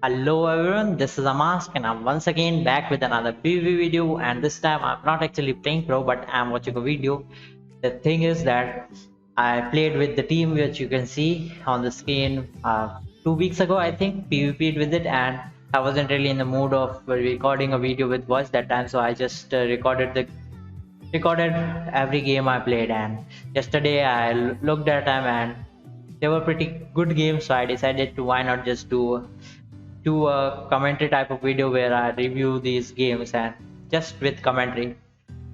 Hello everyone, this is Amaske and I'm once again back with another PvP video, and this time I'm not actually playing pro but I'm watching a video. The thing is that I played with the team which you can see on the screen 2 weeks ago. I think PvP'd with it, and I wasn't really in the mood of recording a video with voice that time, so I just recorded every game I played. And yesterday I looked at them and they were pretty good games, so I decided to why not just do a commentary type of video where I review these games and just with commentary.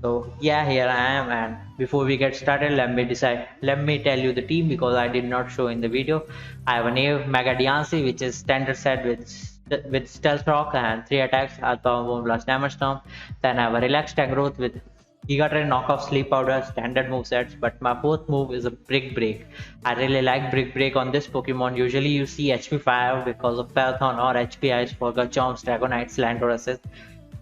So yeah, here I am. And before we get started, let me tell you the team because I did not show in the video. I have a Knave Mega Diancie, which is standard set with Stealth Rock and 3 attacks, Alpha Bomb Blast Damage Storm. Then I have a Relaxed Tag Growth with Giga Train, Knockoff, Sleep Powder, standard movesets, but my fourth move is a Brick Break. I really like Brick Break on this Pokemon. Usually you see HP Fire because of Parathon or HP Ice for Garchomp's, Dragonites, Landorus's.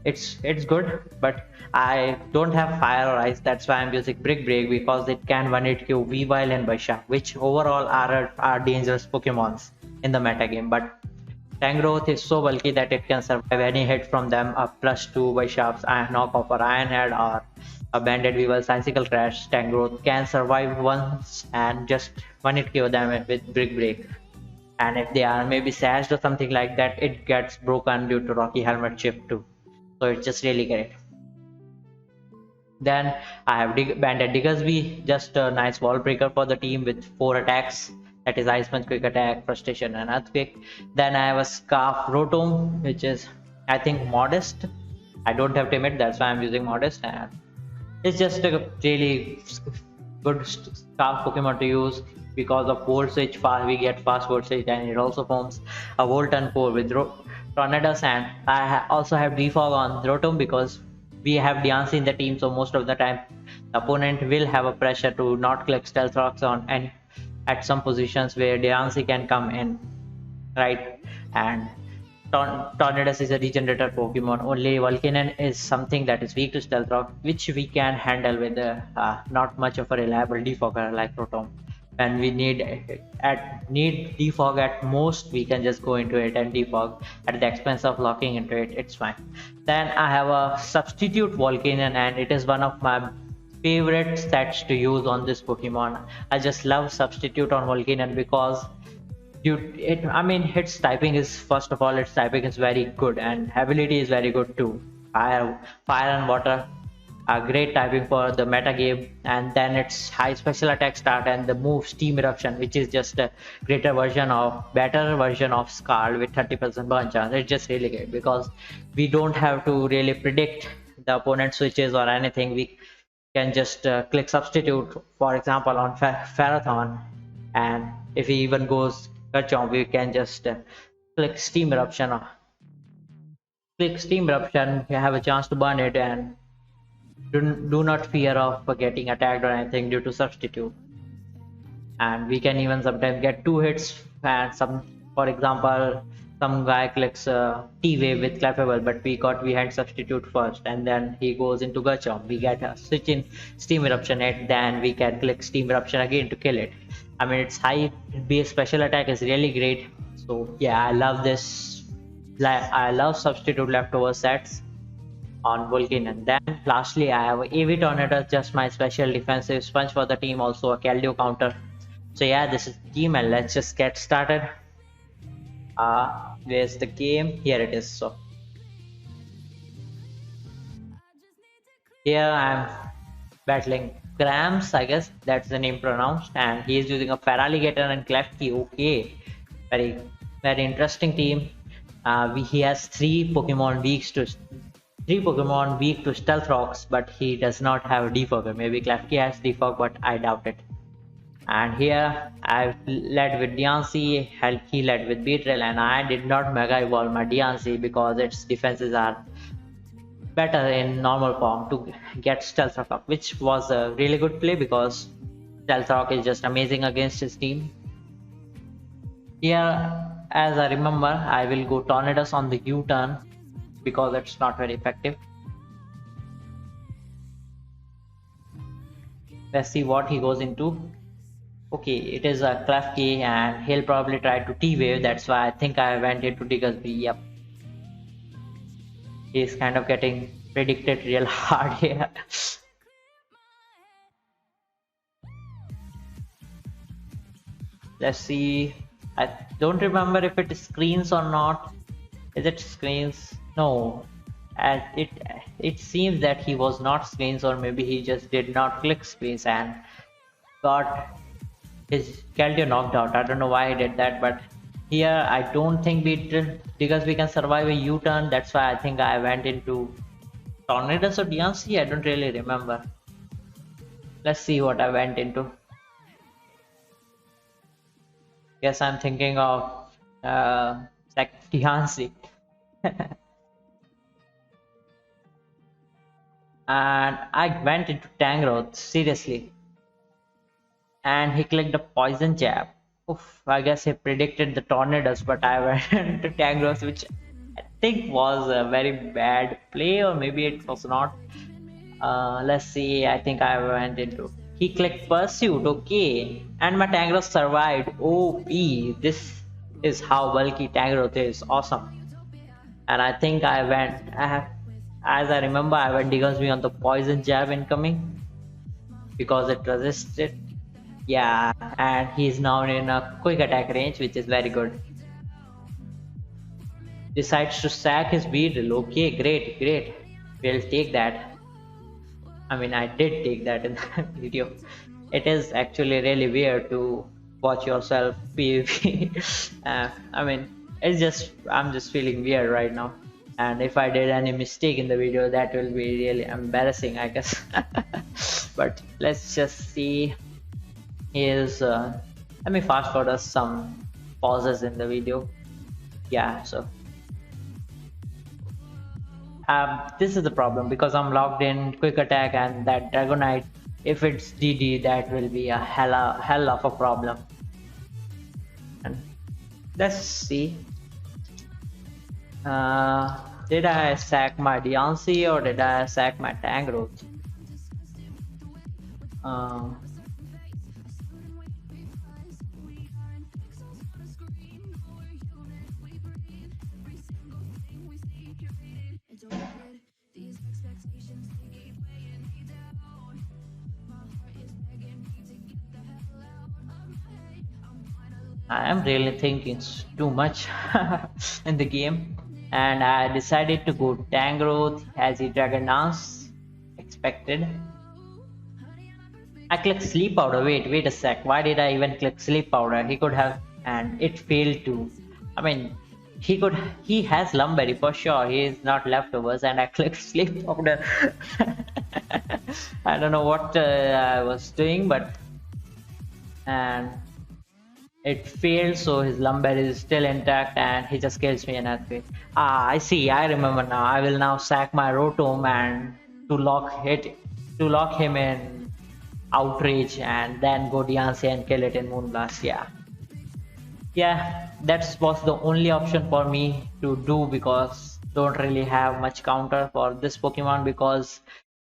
It's good, but I don't have Fire or Ice. That's why I'm using Brick Break because it can one-hit KO Weavile and Bisharp, which overall are dangerous Pokemons in the metagame. But Tangrowth is so bulky that it can survive any hit from them. A +2 by Sharp's Iron Knockoff or Iron Head or a Banded Weevil Icicle Crash. Tangrowth can survive once and just one hit KO them with Brick Break. And if they are maybe sashed or something like that, it gets broken due to Rocky Helmet chip too. So it's just really great. Then I have Banded Diggersby, just a nice wall breaker for the team with 4 attacks. That is Ice Punch, Quick Attack, Frustration, and Earthquake. Then I have a Scarf Rotom, which is I think modest. I don't have Timid, that's why I'm using modest, and it's just a really good Scarf Pokemon to use because of Volt Switch. We get fast Volt Switch, and it also forms a Volt and 4 with Tornadus, and I also have Defog on Rotom because we have Diancie in the team, so most of the time the opponent will have a pressure to not click Stealth Rocks on and at some positions where Diancie can come in, right? And Tornadus is a regenerator Pokemon. Only Volcanion is something that is weak to Stealth Rock, which we can handle with not much of a reliable defogger like Rotom. When we need defog at most, we can just go into it and defog at the expense of locking into it. It's fine. Then I have a substitute Volcanion, and it is one of my favorite stats to use on this Pokemon. I just love substitute on Volcanion because its typing is, first of all, its typing is very good and ability is very good too. Fire and water are great typing for the meta game, and then its high special attack start and the move Steam Eruption, which is just a better version of Scald with 30% burn chance. It's just really great because we don't have to really predict the opponent switches or anything. We can just click substitute, for example, on Pharathon, and if he even goes Garchomp, we can just click Steam Eruption. You have a chance to burn it, and do not fear of getting attacked or anything due to substitute. And we can even sometimes get 2 hits, and for example, some guy clicks T-Wave with Clefable, but we had substitute first, and then he goes into Garchomp. We get a switch in Steam Eruption, and then we can click Steam Eruption again to kill it. I mean, its high base special attack is really great. So yeah, I love this. I love substitute leftover sets on Volcanion. Then lastly, I have AV Tornado, just my special defensive sponge for the team, also a Keldeo counter. So yeah, this is the team, and let's just get started. Where's the game? Here it is. So here I'm battling Grams, I guess that's the name pronounced, and he is using a Feraligatr and Klefki. Okay, very interesting team. He has 3 Pokemon weak to Stealth Rocks, but he does not have a defogger. Maybe Klefki has defog, but I doubt it. And here I've led with Diancie, he led with Beetrel, and I did not Mega Evolve my Diancie because its defenses are better in normal form to get Stealth Rock up, which was a really good play because Stealth Rock is just amazing against his team. Here, as I remember, I will go Tornadus on the U-turn because it's not very effective. Let's see what he goes into. Okay, it is a Klefki and he'll probably try to T-Wave. That's why I think I went into Diggersby. Yep, he's kind of getting predicted real hard here. Let's see. I don't remember if it screens or not. Is it screens? No. And it seems that he was not screens, or maybe he just did not click screens and got his Keldeo knocked out. I don't know why he did that, but here I don't think we did, because we can survive a U-turn. That's why I think I went into Tornadoes or DNC. I don't really remember. Let's see what I went into. Guess I'm thinking of like DNC. And I went into Tangrowth, seriously. And he clicked a poison jab. Oof, I guess he predicted the tornadoes, but I went to Tangrowth, which I think was a very bad play, or maybe it was not. Let's see, I think I went into. He clicked Pursuit, okay. And my Tangrowth survived. OP. This is how bulky Tangrowth is. Awesome. And I think I went. As I remember, I went Diggersby on the poison jab incoming because it resisted. Yeah, and he's now in a quick attack range, which is very good. Decides to sack his beetle. Okay, great, great. We'll take that. I mean, I did take that in the video. It is actually really weird to watch yourself PvP. I mean, it's just, I'm just feeling weird right now. And if I did any mistake in the video, that will be really embarrassing, I guess. But let's just see. Is let me fast forward some pauses in the video. Yeah, so this is the problem, because I'm logged in quick attack and that Dragonite, if it's DD, that will be a hell of a problem. And let's see, did I sack my Deontay or did I sack my Tangrowth? I am really thinking too much in the game, and I decided to go Tangrowth as he Dragon Dance expected. I clicked Sleep Powder. Wait a sec. Why did I even click Sleep Powder? He could have, and it failed to. I mean, he has Lumberry for sure. He is not leftovers, and I clicked Sleep Powder. I don't know what I was doing, but and it failed, so his lumber is still intact and he just kills me in earthquake. I see, I remember now. I will now sack my Rotom and to lock him in outrage, and then go Diancie and kill it in Moonblast. Yeah, that was the only option for me to do, because don't really have much counter for this Pokemon, because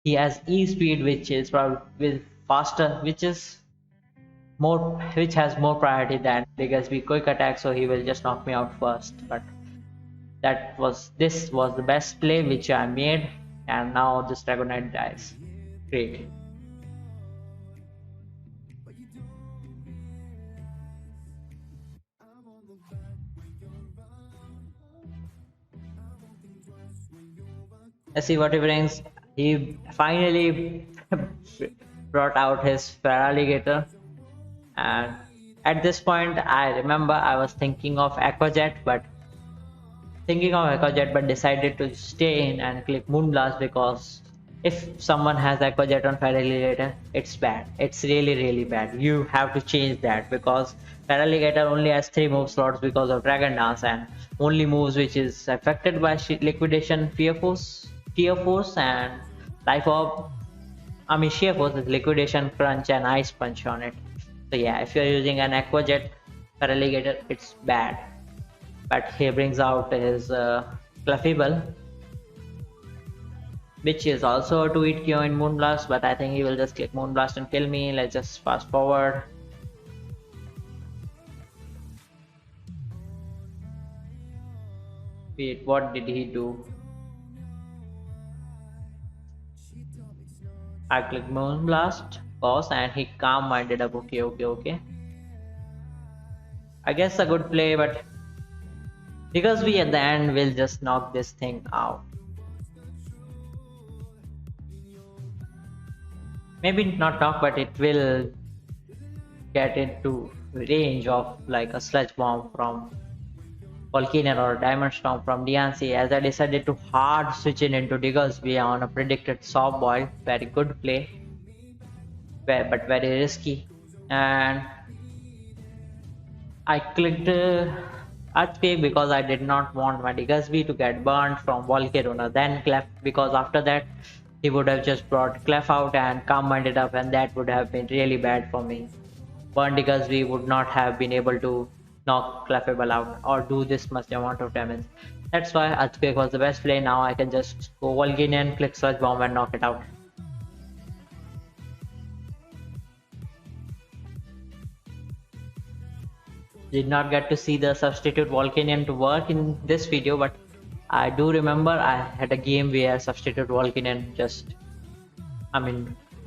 he has E-speed, which is probably with faster, which has more priority than Diggersby quick attack, so he will just knock me out first. But this was the best play which I made, and now this Dragonite dies. Great. Let's see what he brings. He finally brought out his Feraligatr. And at this point, I remember I was thinking of Aquajet, but decided to stay in and click Moonblast, because if someone has Aquajet on Feraligatr, it's bad. It's really bad. You have to change that, because Feraligatr only has 3 move slots because of Dragon Dance, and only moves which is affected by Liquidation, Fear Force and Life Orb. I mean, Sheer Force is Liquidation, Crunch and Ice Punch on it. So yeah, if you're using an Aquajet Feraligatr, it's bad. But he brings out his Clefable, which is also a 2-hit KO in Moonblast, but I think he will just click Moonblast and kill me. Let's just fast forward. Wait, what did he do? I clicked Moonblast, pause, and he calm minded up. Okay, okay, okay. I guess a good play, but because we at the end will just knock this thing out. Maybe not knock, but it will get into range of like a sludge bomb from Volcanion or Diamond Storm from DNC, as I decided to hard switch it into Diggersby on a predicted soft boil. Very good play, but very risky. And I clicked Earthquake because I did not want my Diggersby to get burned from Volcarona, then Clef, because after that he would have just brought Clef out and calm minded up, and that would have been really bad for me. Burn Diggersby would not have been able to knock Clefable out or do this much amount of damage. That's why Earthquake was the best play. Now I can just go Volcanion, click Sludge Bomb and knock it out. Did not get to see the substitute Volcanion to work in this video, but I do remember I had a game where substitute Volcanion just,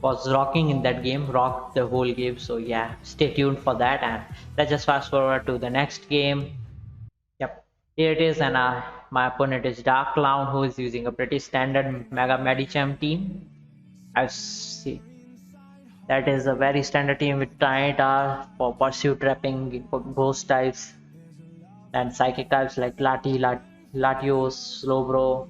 was rocking in that game, rocked the whole game. So yeah, stay tuned for that, and let's just fast forward to the next game. Yep, here it is, and my opponent is Dark Clown, who is using a pretty standard Mega Medicham team. I see. That is a very standard team with Tyranitar for pursuit trapping, for ghost types, and psychic types like Latios, Slowbro.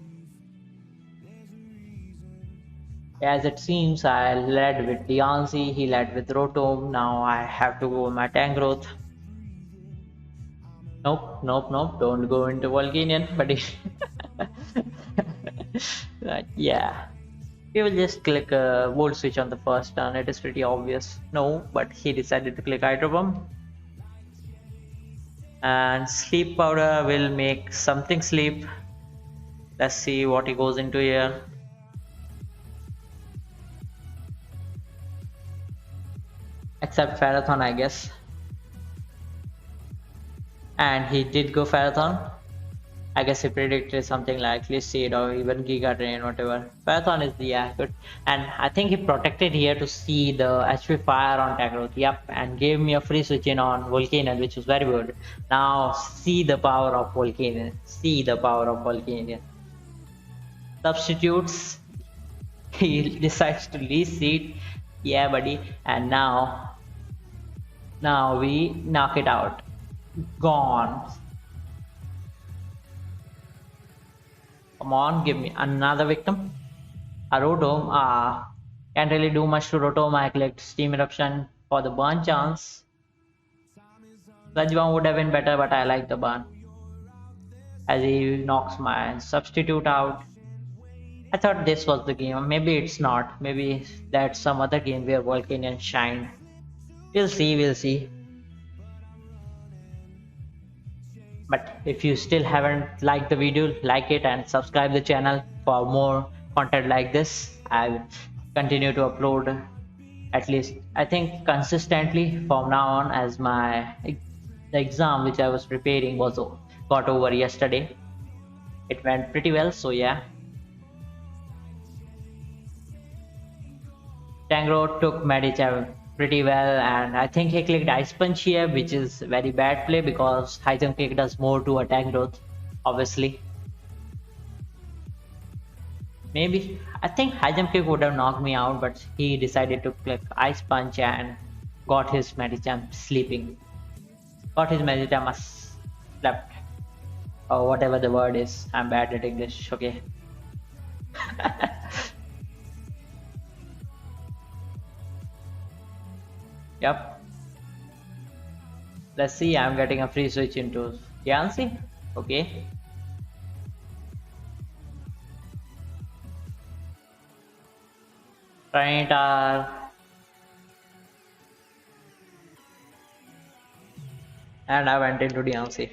As it seems, I led with Deoncy, he led with Rotom. Now I have to go with my Tangrowth. Nope, nope, nope, don't go into Volcanion, buddy. Yeah. We will just click a Volt Switch on the first turn. It is pretty obvious. No, but he decided to click Hydro Pump. And Sleep Powder will make something sleep. Let's see what he goes into here. Except Ferrothorn, I guess. And he did go Ferrothorn. I guess he predicted something like Seed or even Giga Drain, whatever. Ferrothorn is the good. And I think he protected here to see the HP Fire on Tangrowth. Yep, and gave me a free switch in on Volcanion, which was very good. Now see the power of Volcanion. See the power of Volcanion. Substitutes. He decides to leave Seed. Yeah, buddy. And now we knock it out. Gone. Come on, give me another victim. A Rotom. Can't really do much to Rotom. I clicked Steam Eruption for the burn chance. Sludge Bomb would have been better, but I like the burn, as he knocks my substitute out. I thought this was the game. Maybe it's not. Maybe that's some other game where Volcanion shined. We'll see, we'll see. But if you still haven't liked the video, like it and subscribe the channel for more content like this. I will continue to upload, at least I think consistently from now on, as the exam which I was preparing got over yesterday. It went pretty well, so yeah. Tangrowth took Medicham pretty well, and I think he clicked Ice Punch here, which is a very bad play because High Jump Kick does more to attack growth, obviously. Maybe, I think High Jump Kick would have knocked me out, but he decided to click Ice Punch and got his Medicham sleeping. Got his Medicham slept. Or whatever the word is. I'm bad at English, okay. Yep. Let's see, I'm getting a free switch into Yancy. Okay. Tyranitar. And I went into Yancy.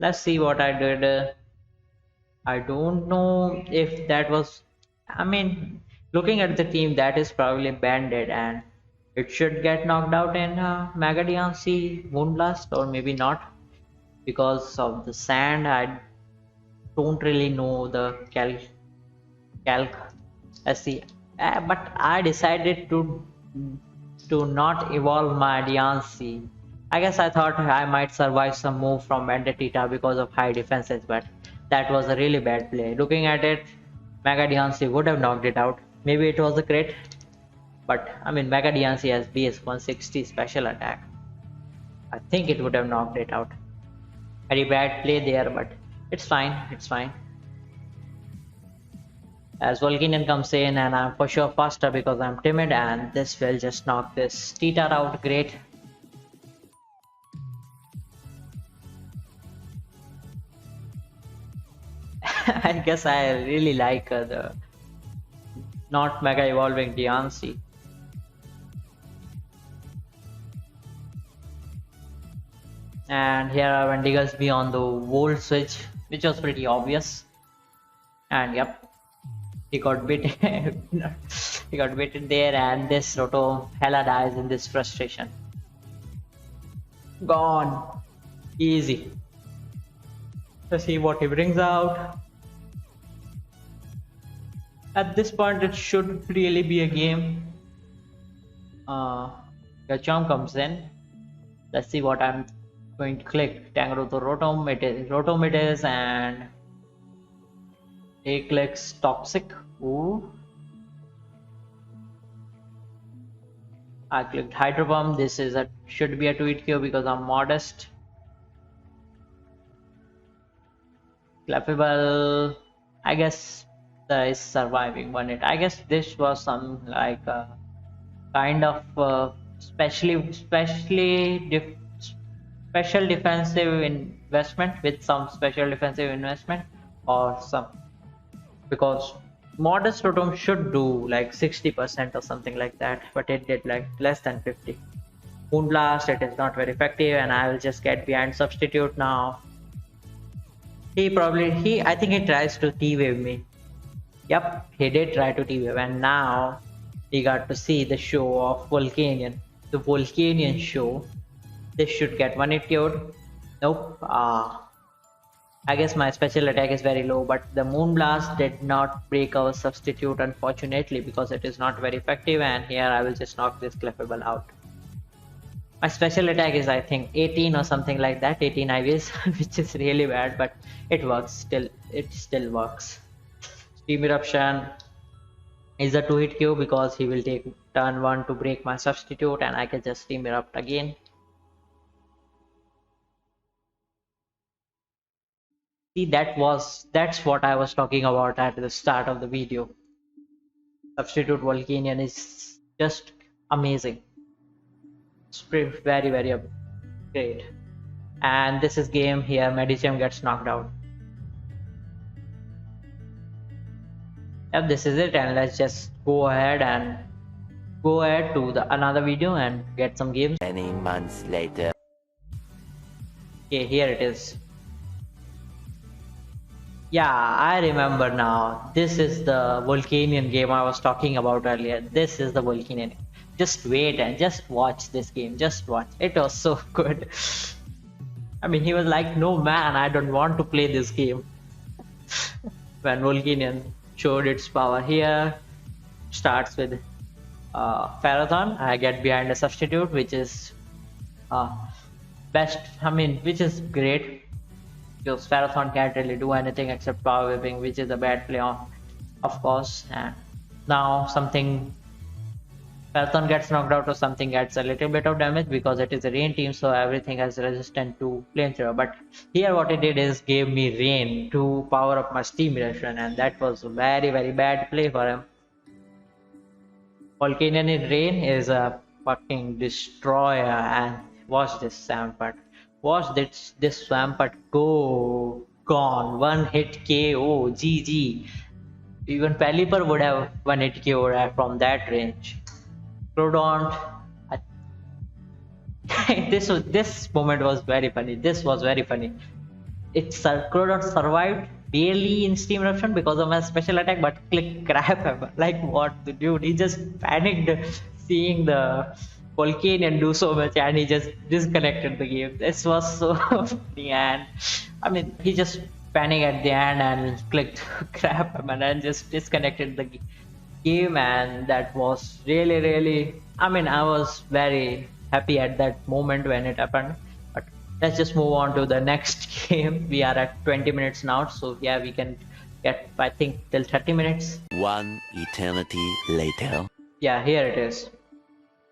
Let's see what I did. I don't know if that was, looking at the team, that is probably Bandit, and it should get knocked out in Mega Diancie Moonblast, or maybe not. because of the sand. I don't really know the calc see, but I decided to not evolve my Diancie. I guess I thought I might survive some move from Vendetta because of high defenses, but that was a really bad play. Looking at it, Mega Diancie would have knocked it out. Maybe it was a crit, but I mean Mega Diancie has BS 160 special attack. I think it would have knocked it out. Very bad play there, but it's fine. It's fine. As Volcanion comes in, and I'm for sure faster because I'm timid, and this will just knock this Tita out. Great. I guess I really like the not mega evolving Diancie. And here are Wendigos beyond the Volt switch, which was pretty obvious. And yep, he got bit. He got bitten there, and this Roto hella dies in this frustration. Gone. Easy. Let's see what he brings out. At this point, it should really be a game. Gacham comes in. Let's see what I'm going to click. Tango to Rotom. Rotom it is, and he clicks Toxic. Ooh. I clicked Hydro Pump. This is should be a tweet queue because I'm modest. Clefable, I guess is surviving 1 hit. I guess this was some like kind of special defensive investment with some special defensive investment or some, because modest Rotom should do like 60% or something like that, but it did like less than 50. Moonblast, it is not very effective, and I will just get behind substitute now. I think he tries to T-wave me. Yep, he did try to T-wave, and now he got to see the show of Volcanion. The Volcanion show. This should get 1 hit cured. Nope. I guess my special attack is very low, but the Moonblast did not break our substitute, unfortunately, because it is not very effective, and here I will just knock this Clefable out. My special attack is, I think, 18 or something like that, 18 IVs, which is really bad, but it works. It still works. Steam Eruption is a 2-hit Q because he will take turn 1 to break my substitute, and I can just Steam Erupt again. See, that's what I was talking about at the start of the video. Substitute Volcanion is just amazing. It's very great. And this is game here. Medicham gets knocked out. Yep, this is it, and let's just go ahead to the another video and get some games. Many months later. Okay, here it is. Yeah, I remember now. This is the Volcanion game I was talking about earlier. This is the Volcanion. Just wait and just watch this game. Just watch. It was so good. I mean, he was like, no man, I don't want to play this game. When Volcanion showed its power here, starts with Pharathon. I get behind a substitute, which is best. I mean, which is great. Because Pharathon can't really do anything except power whipping, which is a bad play on, of course. And now Pharathon gets knocked out or something gets a little bit of damage because it is a rain team, so everything is resistant to flamethrower. But here what it did is gave me rain to power up my steam eruption, and that was a very bad play for him. Volcanion in rain is a fucking destroyer, and watch this Swampert. Watch this Swampert go. Gone. 1 hit KO. GG. Even Pelipper would have 1 hit KO from that range. Crodont. This moment was very funny. This was very funny. Crodont survived barely in Steam Eruption because of my special attack, but click crap. Like what the dude? He just panicked seeing the Volcanion do so much and he just disconnected the game. This was so funny, and I mean he just panicked at the end and clicked crap man, and just disconnected the game, and that was really, I mean I was very happy at that moment when it happened. But let's just move on to the next game. We are at 20 minutes now, so yeah, we can get I think till 30 minutes. One eternity later. Yeah, here it is.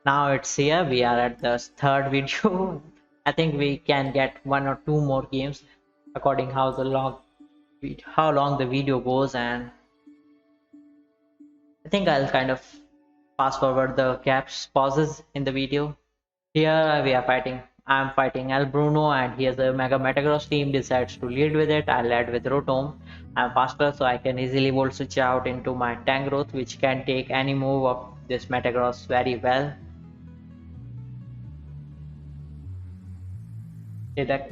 Now it's here. We are at the third video. I think we can get one or two more games according how long the video goes, and I think I'll kind of fast forward the gaps pauses in the video. Here we are fighting. I'm fighting El Bruno, and here's the Metagross team decides to lead with it. I led with Rotom. I'm faster, so I can easily volt switch out into my Tangrowth, which can take any move of this Metagross very well. Did a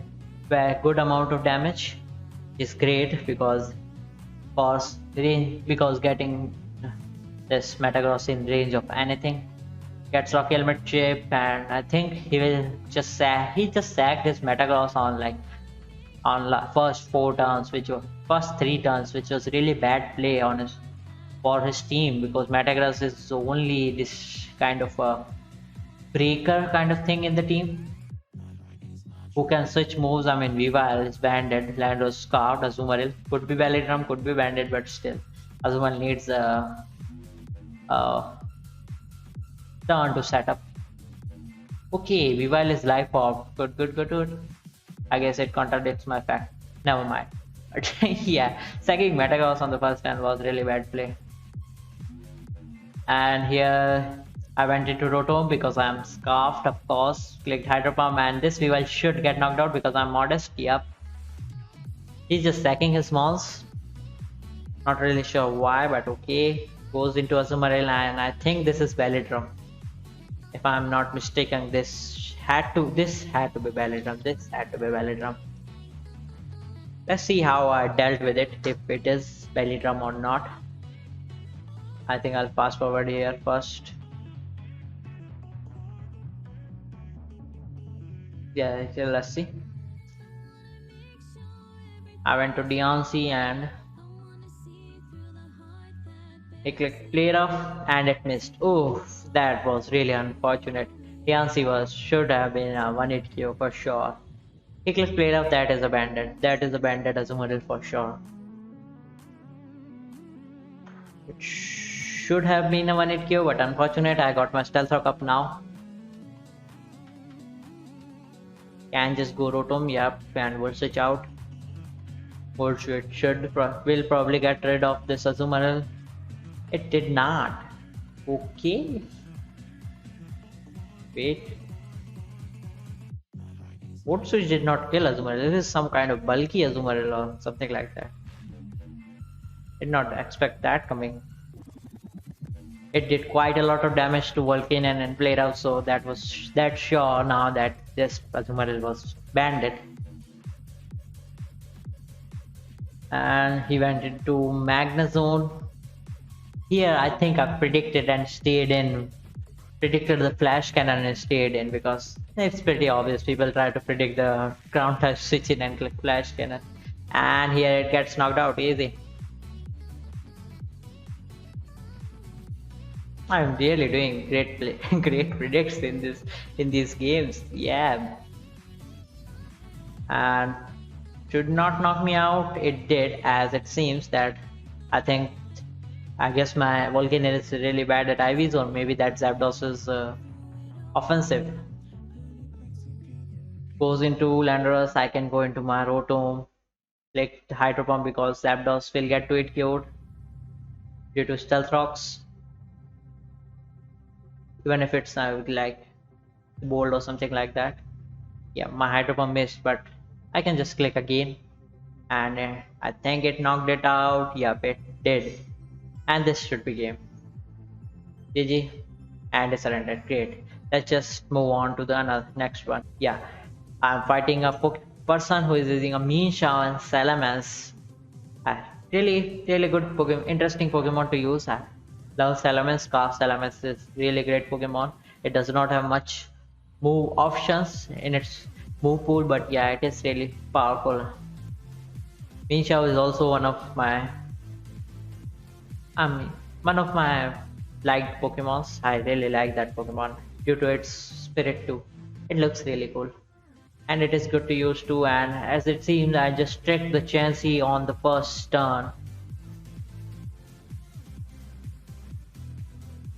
very good amount of damage. Is great because getting this Metagross in range of anything. Gets Rocky Helmet chip, and I think he will just sacked his Metagross on first 4 turns, first 3 turns, which was really bad play for his team, because Metagross is only this kind of a breaker kind of thing in the team who can switch moves. I mean Weavile is banded, Landorus Scarfed, Azumarill could be Belladrum, could be banded, but still Azumarill needs a turn to set up. Okay, Weavile is life orb. Good. I guess it contradicts my fact. Never mind. But yeah, sacking Metagross on the first turn was really bad play. And here I went into Rotom because I'm scarfed, of course. Clicked Hydro Pump, and this Weavile should get knocked out because I'm modest. Yep. He's just sacking his mons. Not really sure why, but okay. Goes into Azumarill, and I think this is Belladrum. If I'm not mistaken, this had to be Belladrum. Let's see how I dealt with it, if it is Belladrum or not. I think I'll fast forward here first. Yeah, let's see. I went to Deontay and he clicked play rough and it missed. Oh, that was really unfortunate. Deontay should have been a 1-hit KO for sure. He clicked play rough. That is a bandit. That is a bandit Azumarill for sure. It should have been a 1-hit KO, but unfortunate. I got my stealth rock up now. Can just go Rotom, yep, and we'll switch out. Will probably get rid of this Azumarill. It did not. Okay. Wait. Volt Switch did not kill Azumarill. This is some kind of bulky Azumarill or something like that. Did not expect that coming. It did quite a lot of damage to Volcanion and played out, so that's sure now that this Azumarill was banded. And he went into Magnezone. Here I think I predicted the flash cannon and stayed in, because it's pretty obvious. People try to predict the ground type switch in and click flash cannon, and here it gets knocked out easy. I'm really doing great predicts in these games. Yeah, and should not knock me out. It did, as it seems that I guess my Volcanion is really bad at IV zone. Maybe that Zapdos is offensive. Goes into Landorus. I can go into my Rotom. Click Hydro Pump because Zapdos will get to it KO'd due to Stealth Rocks. Even if it's like Bold or something like that. Yeah, my Hydro Pump missed, but I can just click again. And I think it knocked it out. Yep, it did. And this should be game. GG. And it surrendered. Great. Let's just move on to the next one. Yeah. I'm fighting a person who is using a Mean Shaman Salamence. Really good Pokemon, interesting Pokemon to use. I love Salamence. Salamence is really great Pokemon. It does not have much move options in its move pool, but yeah, it is really powerful. Minshao is also I mean, one of my liked Pokemons. I really like that Pokemon due to its spirit too. It looks really cool. And it is good to use too, and as it seems I just tricked the Chansey on the first turn.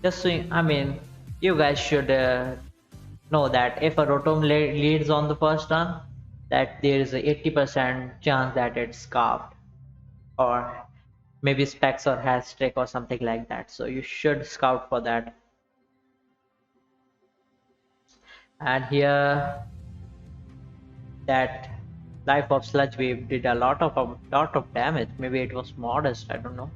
Just so I mean, you guys should know that if a Rotom leads on the first turn, that there is a 80% chance that it's scarfed, or maybe Specs or has trick or something like that, so you should scout for that. And here, that Life of Sludge Wave did a lot of damage. Maybe it was modest, I don't know.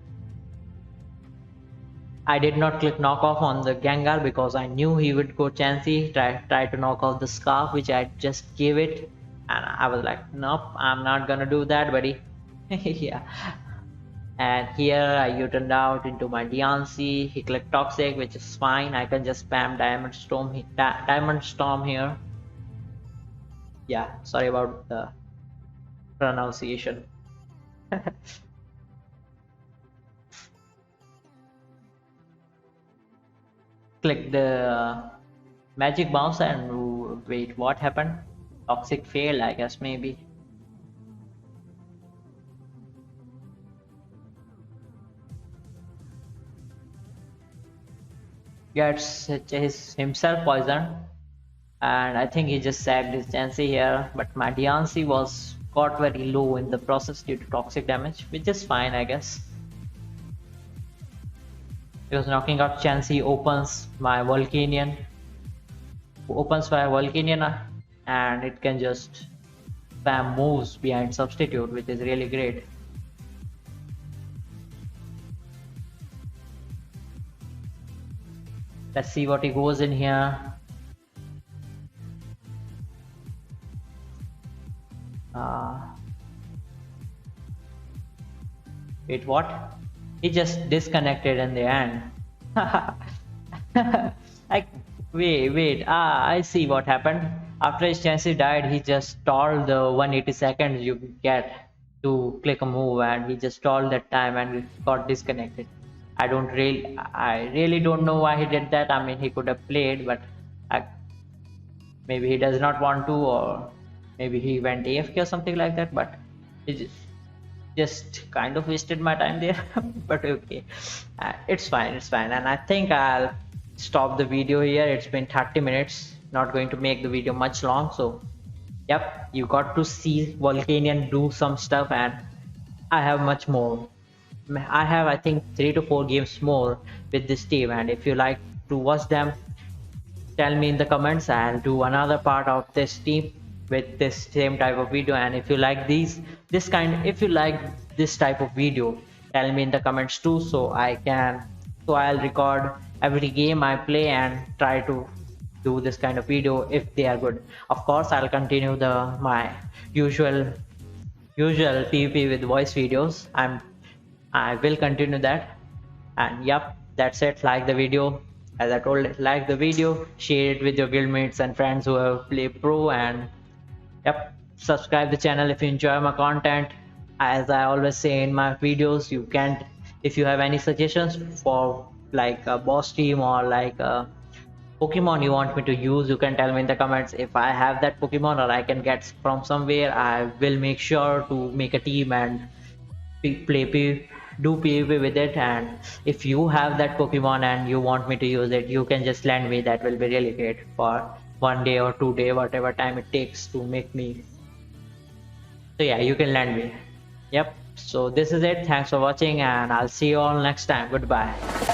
I did not click knockoff on the Gengar because I knew he would go Chansey, try to knock off the Scarf which I just gave it, and I was like, nope, I'm not gonna do that, buddy. Yeah. And here I U-turned out into my Diancie. He clicked Toxic, which is fine. I can just spam Diamond Storm here. Yeah, sorry about the pronunciation. Click the magic bounce and wait, what happened? Toxic failed, I guess, maybe. Gets himself poisoned, and I think he just sacked his Chansey here, but my Diancie was got very low in the process due to toxic damage, which is fine, I guess. Because knocking out Chansey opens my Volcanion, and it can just spam moves behind Substitute, which is really great. Let's see what he goes in here. Wait, what? He just disconnected in the end. Like, wait. I see what happened. After his Chansey died, he just stalled the 180 seconds you get to click a move, and he just stalled that time and got disconnected. I really don't know why he did that. I mean, he could have played, but maybe he does not want to, or maybe he went AFK or something like that. But he just kind of wasted my time there. But okay, it's fine, and I think I'll stop the video here. It's been 30 minutes, not going to make the video much long. So yep, you got to see Volcanion do some stuff, and I have much more. I have, I think, 3 to 4 games more with this team, and if you like to watch them, tell me in the comments. I'll do another part of this team with this same type of video. And if you like if you like this type of video, tell me in the comments too, so I'll record every game I play and try to do this kind of video if they are good. Of course, I'll continue my usual PvP with voice videos. I will continue that. And yep, that's it. Like the video, as I told, like the video, share it with your guildmates and friends who have played pro, and yep, subscribe the channel if you enjoy my content. As I always say in my videos, you can, if you have any suggestions for like a boss team or like a Pokemon you want me to use, you can tell me in the comments. If I have that Pokemon or I can get from somewhere, I will make sure to make a team and do PvP with it. And if you have that Pokemon and you want me to use it, you can just lend me. That will be really great for 1 day or 2 day, whatever time it takes to make me. So yeah, you can lend me. Yep, so this is it. Thanks for watching, and I'll see you all next time. Goodbye.